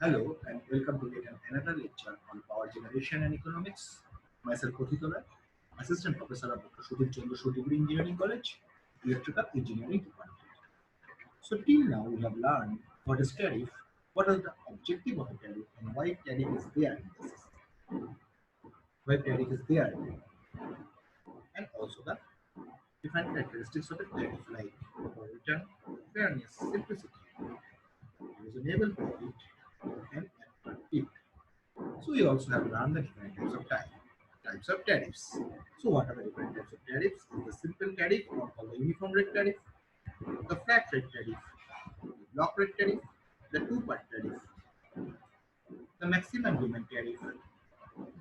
Hello and welcome to yet another lecture on power generation and economics. Myself Prathita Roy, Assistant Professor of Dr. Sudhir Chandra Degree Engineering College, Electrical Engineering Department. So till now we have learned what is tariff, what is the objective of a tariff, and why tariff is there in the system. Why tariff is there, and also the different characteristics of a tariff like return, fairness, simplicity, reasonable profit, and attractive. So we also have learned the different types of tariffs. So what are the different types of tariffs? Is the simple tariff or called the uniform rate tariff, the flat rate tariff, the block rate tariff, the two-part tariff, the maximum demand tariff,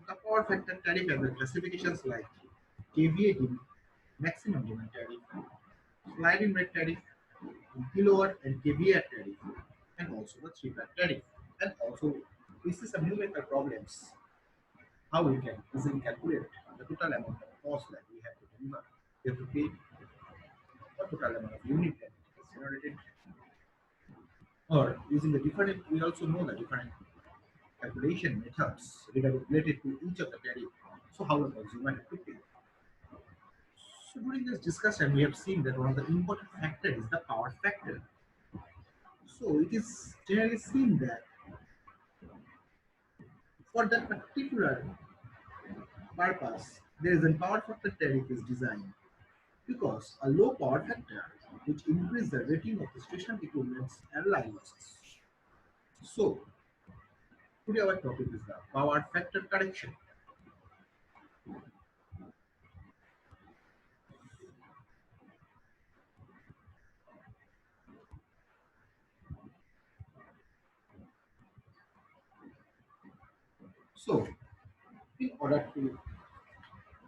the power factor tariff and the classifications like KVA maximum demand tariff, sliding rate tariff, kilowatt and KVA tariff, and also the three-part tariff. And also we see some numerical problems how we can easily calculate the total amount of cost that we have to deliver. We have to pay the total amount of unit that is generated. Or using the different, we also know the different calculation methods related to each of the tariff. So how the consumer have to pay. So during this discussion, we have seen that one of the important factor is the power factor. So it is generally seen that for that particular purpose, there is a power factor tariff is designed because a low power factor which increase the rating of the station equipments and line losses. So today our topic is the power factor correction. So in order to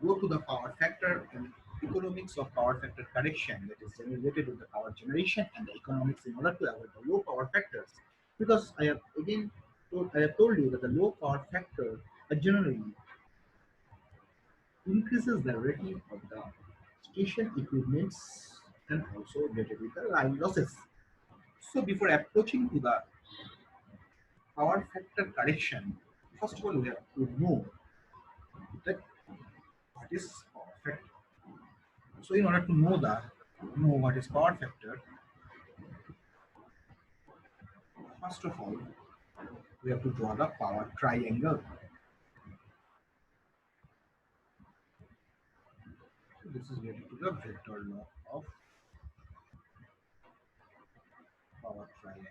go to the power factor and economics of power factor correction that is related with the power generation and the economics in order to avoid the low power factors because I have told you that the low power factor generally increases the rating of the station equipments and also related with the line losses. So before approaching to the power factor correction, first of all we have to know that what is power factor. So in order to know what is power factor, first of all we have to draw the power triangle. So this is related to the vector law of power triangle.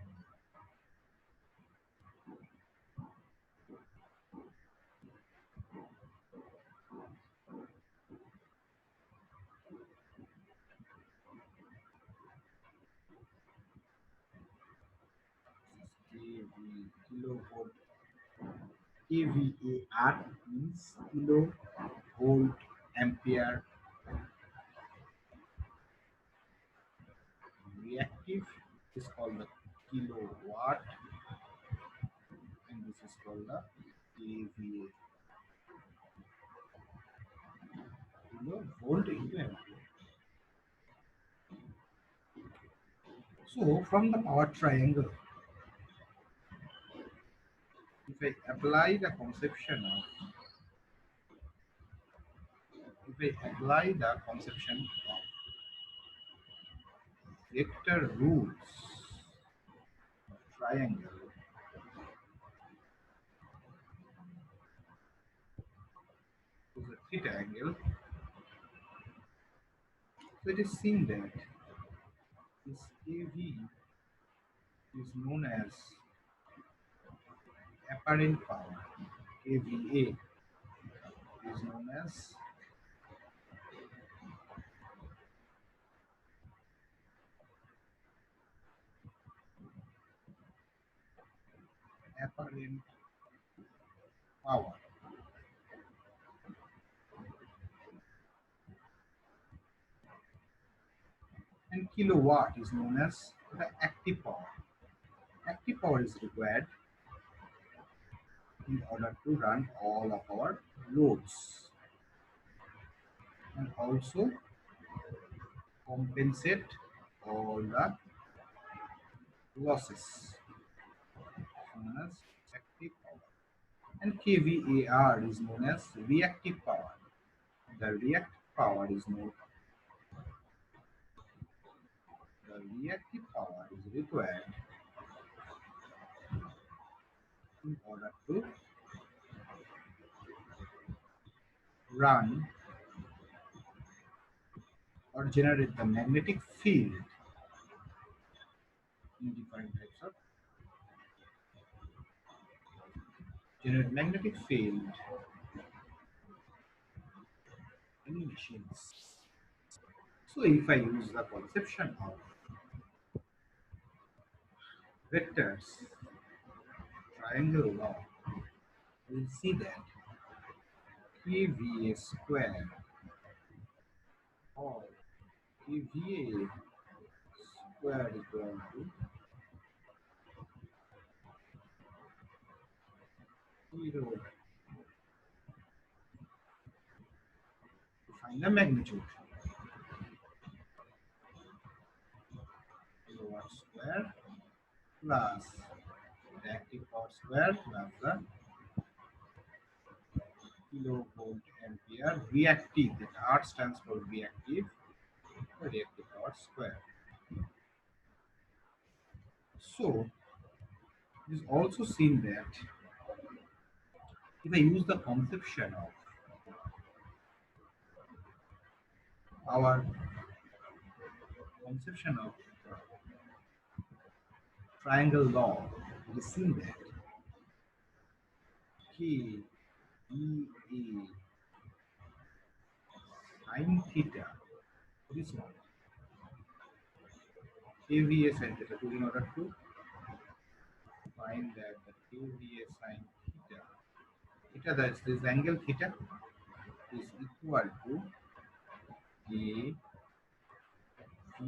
KV kilovolt KVAR means kilovolt ampere reactive is called the kilowatt and this is called the kVA kilovolt into ampere. So from the power triangle, if I apply the conception of if I apply the conception of vector rules of triangle to the theta angle, so it is seen that this kV is known as apparent power. kVA is known as apparent power and kilowatt is known as the active power. Active power is required in order to run all of our loads and also compensate all the losses known as active power. And kVAR is known as reactive power. The reactive power is known the reactive power is required in order to run or generate the magnetic field in different types of generate magnetic field in machines. So if I use the conception of vectors triangle law, we'll see that kVA square or kVA square equal to 0 to find the magnitude kilowatt square plus the active power square plus the kilovolt ampere reactive, that R stands for reactive, the reactive power square. So it is also seen that if I use the our conception of triangle law, it is seen that K E A sin theta, this one, KVA sin theta, to in order to find that the KVA sin theta, theta, that's this angle theta, is equal to A V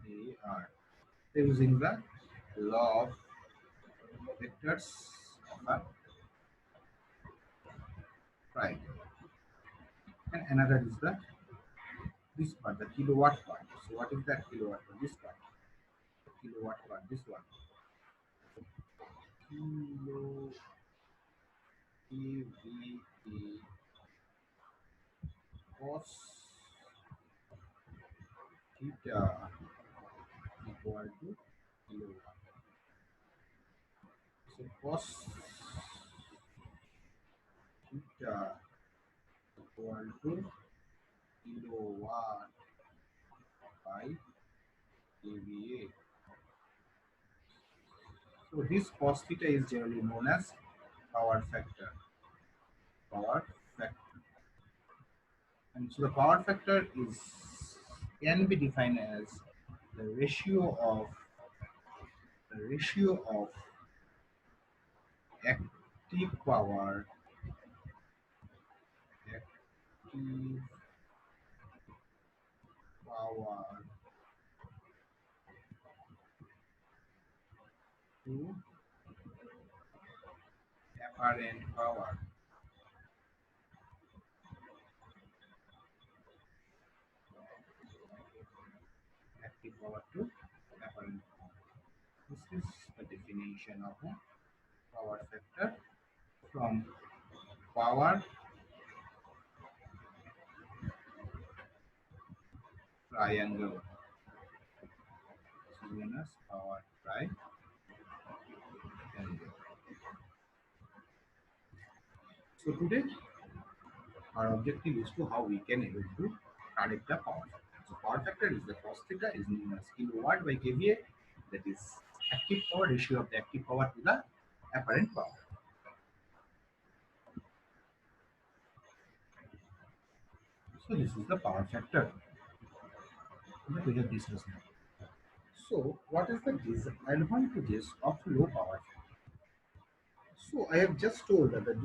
A R. Using the law of vectors of a triangle. And another is the this part, the kilowatt part. So what is that kilowatt part? This part. The kilowatt part, this one. Kilo kVA cos theta equal to kilowatt. So cos theta equal to kilowatt by kVA. So this cos theta is generally known as power factor. Power factor. And so the power factor is can be defined as the ratio of active power active power to apparent power. Active power to apparent power. This is the definition of a power factor from power triangle. This is known as power triangle. So today our objective is to how we can able to predict the power factor. So power factor is the cos theta is known as kilowatt by kVA, that is active power ratio of the active power to the apparent power. So this is the power factor that we have discussed now. So what is the disadvantages of low power factor? So I have just told that the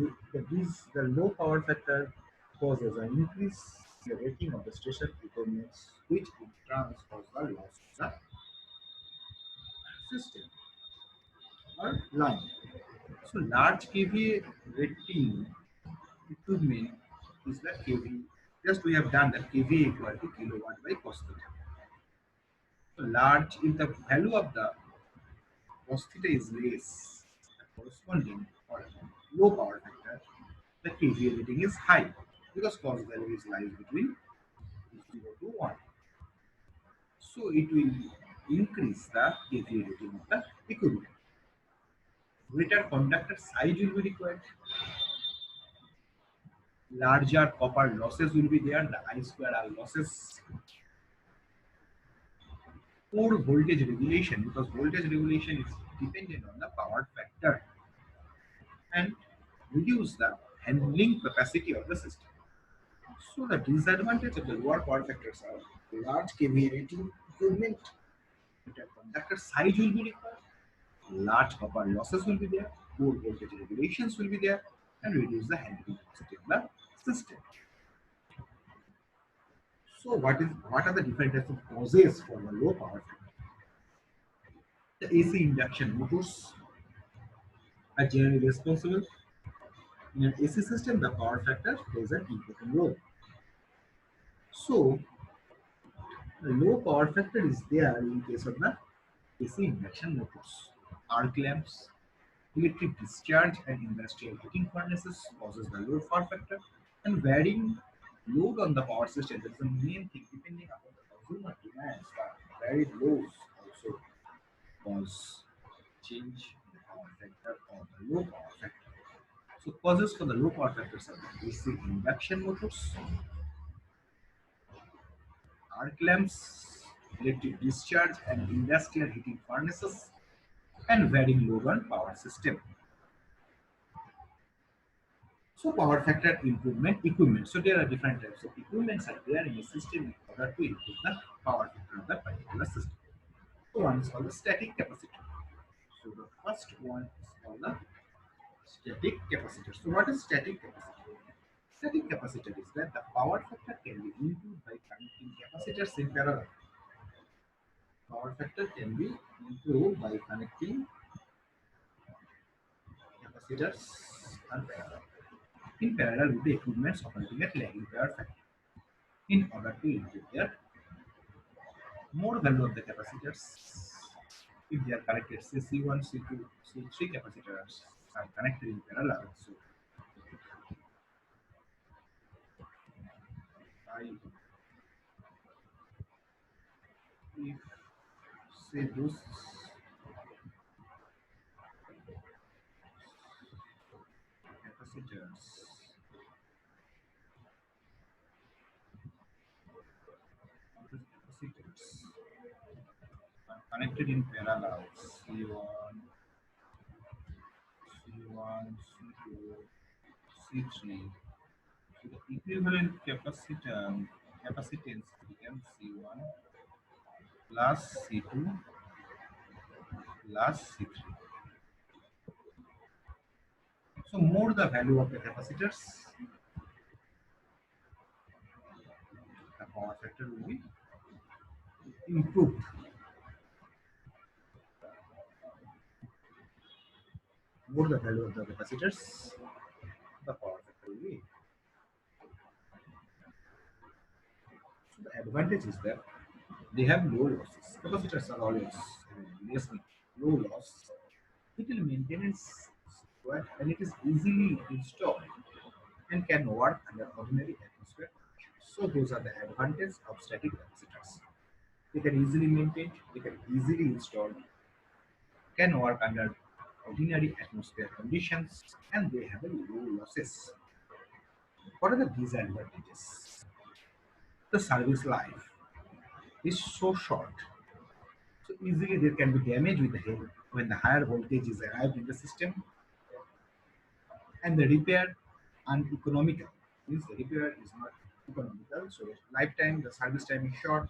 low power factor causes an increase in the rating of the station equipments, which in turn causes the loss of the system or line. So large kVA rating equipment is the kV. Just we have done that kVA equal to kilowatt by cos theta. So large, if the value of the cos theta is less, corresponding or low power factor, the KVA rating is high because cos value is lies between 0 to 1. So it will increase the KVA rating of the equipment. Greater conductor size will be required. Larger copper losses will be there. The I square R losses. Poor voltage regulation because voltage regulation is dependent on the power factor and reduce the handling capacity of the system. So the disadvantage of the lower power factors are large KVA rating equipment, greater conductor size will be required, large copper losses will be there, poor voltage regulations will be there, and reduce the handling capacity of the system. So what are the different types of causes for the low power factor? The AC induction motors are generally responsible. In an AC system, the power factor plays an important role. So the low power factor is there in case of the AC induction motors. Arc lamps, electric discharge and industrial heating furnaces causes the low power factor, and varying load on the power system that is the main thing depending upon the consumer demands. The varied loads also cause change in the power factor or the low power factor. So causes for the low power factors are the AC induction motors, arc lamps, electric discharge and industrial heating furnaces, and varying load on power system. So power factor improvement equipment. So there are different types of equipments are there in a system in order to improve the power factor of that particular system. So one is called the static capacitor. So the first one is called the static capacitor. So what is static capacitor? Static capacitor is that the power factor can be improved by connecting capacitors in parallel. Power factor can be improved by connecting capacitors in parallel with the equipments operating at lagging power factor in order to improve their more value of the capacitors. If they are connected, say C1, C2, C3 capacitors are connected in parallel. So I if say those capacitors capacitors are connected in parallel C1, C1, C2, C3. So the equivalent capacitance becomes C1 plus C2 plus C3. So more the value of the capacitors, the power factor will be improved. More the value of the capacitors, the power factor will be. So the advantage is that they have low losses. Capacitors are always less low loss. Little maintenance is required and it is easily installed and can work under ordinary atmosphere conditions. So those are the advantages of static capacitors. They can easily maintain, they can easily install, can work under ordinary atmosphere conditions, and they have a low losses. What are the disadvantages? The service life is so short, so easily there can be damage with the head when the higher voltage is arrived in the system, and the repair uneconomical means the repair is not economical. So lifetime, the service time is short.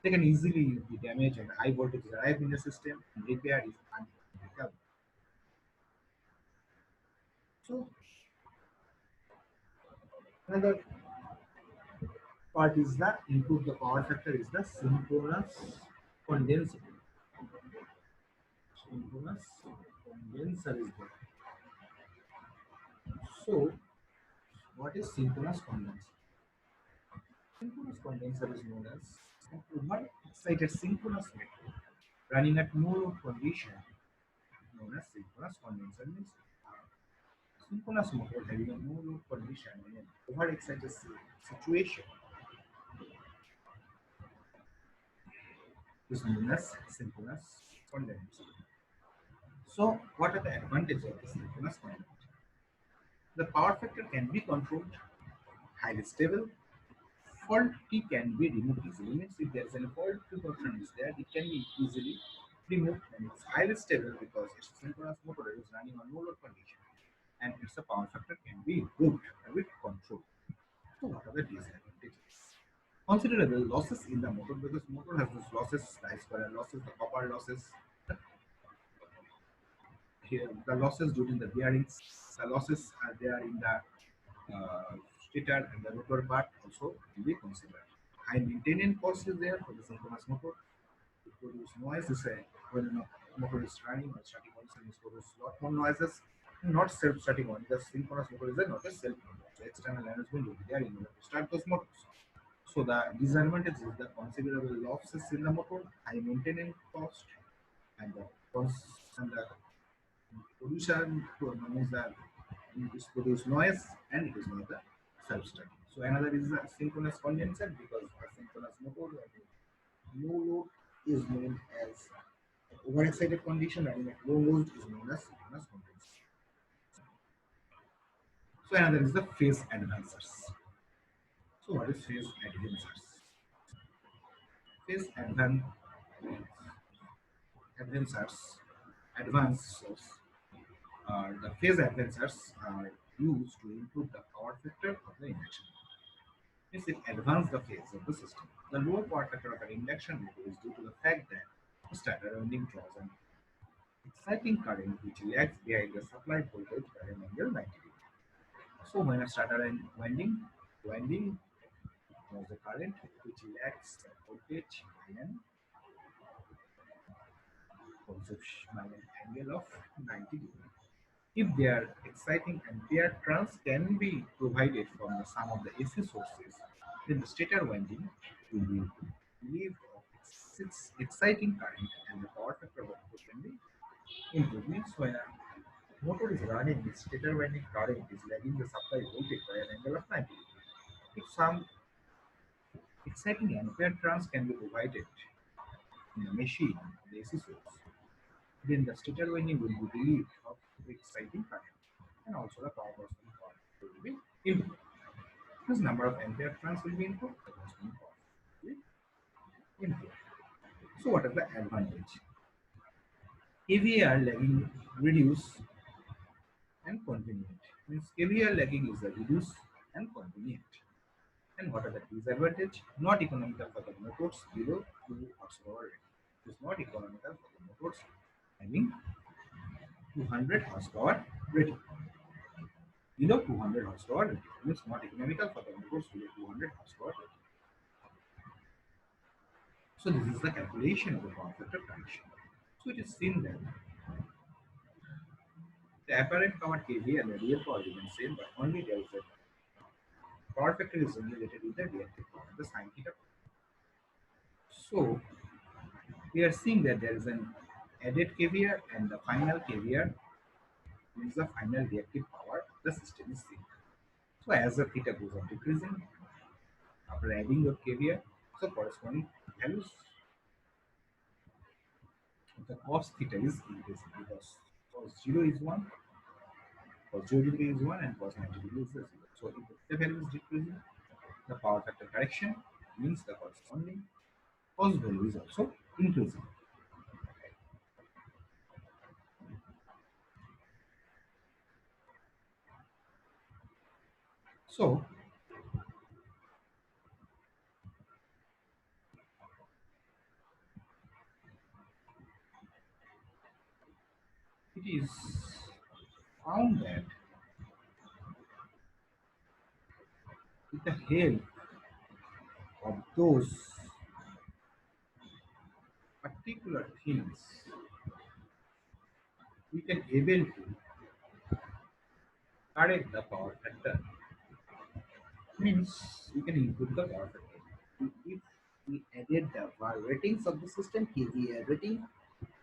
They can easily be damaged and high voltage is arrived in the system, and repair is uneconomical. So another part is the improve the power factor is the synchronous condenser. Synchronous condenser is there. So what is synchronous condenser? Synchronous condenser is known as an overexcited synchronous method running at no load condition known as synchronous condenser. Means synchronous motor having a no load condition in an overexcited situation is known as synchronous condenser. So, what are the advantages of the synchronous condenser? The power factor can be controlled, highly stable, faulty can be removed easily. Means if there is any faulty portion is there, it can be easily removed, and it's highly stable because it's a synchronous motor. It is running on no load condition, and its a power factor can be improved with control. So what are the disadvantages? Considerable losses in the motor because motor has those losses, the square losses, the copper losses, here the losses during the bearings, the losses are there in the stator and the rotor part also will be considered. High maintenance cost is there for the synchronous motor. It produces noise is a, when a motor is running or starting condition is produce lot more noises. Not self-starting one. The synchronous motor is not a self motor. So external management will be there in order to start those motors. So the disadvantage is the considerable losses in the motor, high maintenance cost, and the and the pollution means that it produces noise and it is not the self-starting. So another is the synchronous condenser because a synchronous motor no load is known as overexcited condition and at low load is known as synchronous condenser. So another is the phase advancers. So what is phase advancers? Phase advancers, advancers, the phase advancers are used to improve the power factor of the induction. Means it advance the phase of the system. The lower power factor of an induction motor is due to the fact that the starter winding draws an exciting current which lags behind the supply voltage by an angle 90 degrees. So when a starter and winding was the current which lags the voltage by an angle of 90 degrees. If they are exciting and their trans can be provided from the sum of the AC sources, then the stator winding will be relieved of its exciting current and the power factor of output can be improved. Means when a motor is running, its stator winding current is lagging the supply voltage by an angle of 90 degrees. If some exciting ampere trans can be provided in the machine, the AC source, then the stator winding will be relieved of the exciting current and also the power loss will be improved. This number of ampere turns will be improved, the corresponding power will be improved. So what are the advantage? KVAR lagging reduce and convenient. Means KVAR lagging is a reduce and convenient. And what are the disadvantage? Not economical for the motors below 2 horsepower rating. It is not economical for the motors having 200 horsepower rating. Below 200 horsepower rating means not economical for the motors below 200 horsepower rating. So this is the calculation of the power factor prediction. So it is seen that the apparent power KV and the real power remain same, but only there is a power factor is related with the reactive power, the sin theta. So we are seeing that there is an added KVR and the final KVR means the final reactive power of the system is same. So as the theta goes on decreasing, after adding the KVR, so corresponding values of the cos theta is increasing because cos 0 is 1, cos 0 degree is 1 and cos 90 degree is 0. So if the theta value is decreasing, the power factor correction means the corresponding cos value is also increasing. So it is found that with the help of those particular things, we can able to correct the power factor. Means we can improve the power factor. If we added the VAR ratings of the system, KVA rating,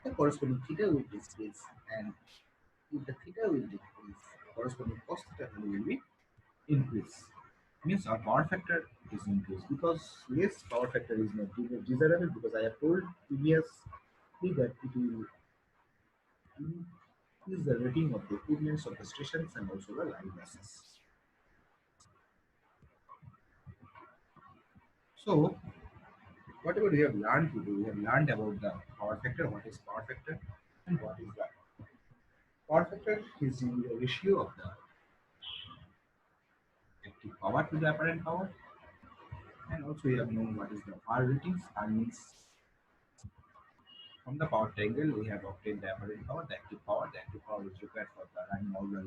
the corresponding theta will decrease, and if the theta will decrease, corresponding cos theta value will be increase. Means our power factor is increased because less power factor is not desirable because I have told previously that it will increase the rating of the equipments of the stations and also the line losses. So whatever we have learned today, we have learned about the power factor, what is power factor and what is the power factor is the ratio of the active power to the apparent power, and also we have known what is the power ratings. That means from the power triangle we have obtained the apparent power, the active power. The active power is required for the running all the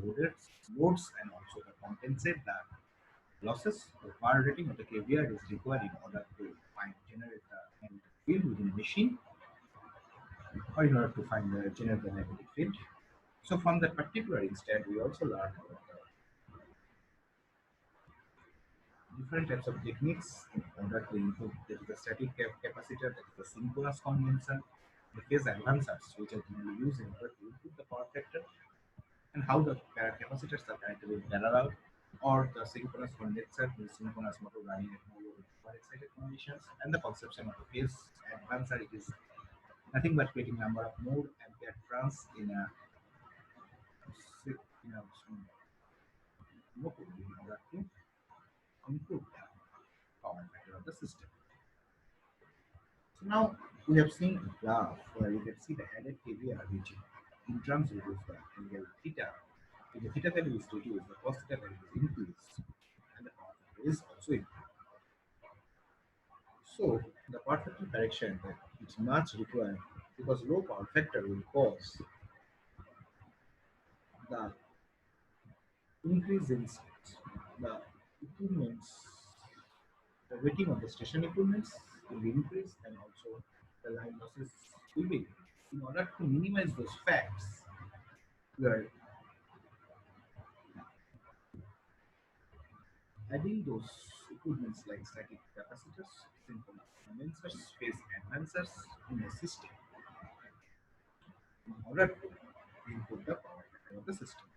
loads and also to compensate the losses. The power rating of the KVR is required in order to find generate the magnetic field within a machine or in order to find the generate the magnetic field. So from that particular instant we also learn about the different types of techniques in order to improve. There is the static capacitor, there is the synchronous condenser, the phase enhancers, which are generally used in order to improve the power factor, and how the capacitors are connected in parallel, or the synchronous condenser, the synchronous motor running at more excited conditions, and the conception of the phase enhancer. It is nothing but creating number of more ampere turns in a motor in order to improve the power factor of the system. So now we have seen a graph where you can see the added KVR which in terms reduce the angle theta. If the theta value is reduced, the cos theta value is increased and the power factor is also increased. So the power factor correction that it's much required because low power factor will cause the increase in the equipments, the rating of the station equipments will be increased and also the line losses will be increased. In order to minimize those facts, we are adding those equipments like static capacitors, synchronous condensers, phase enhancers in the system in order to improve the power factor of the system.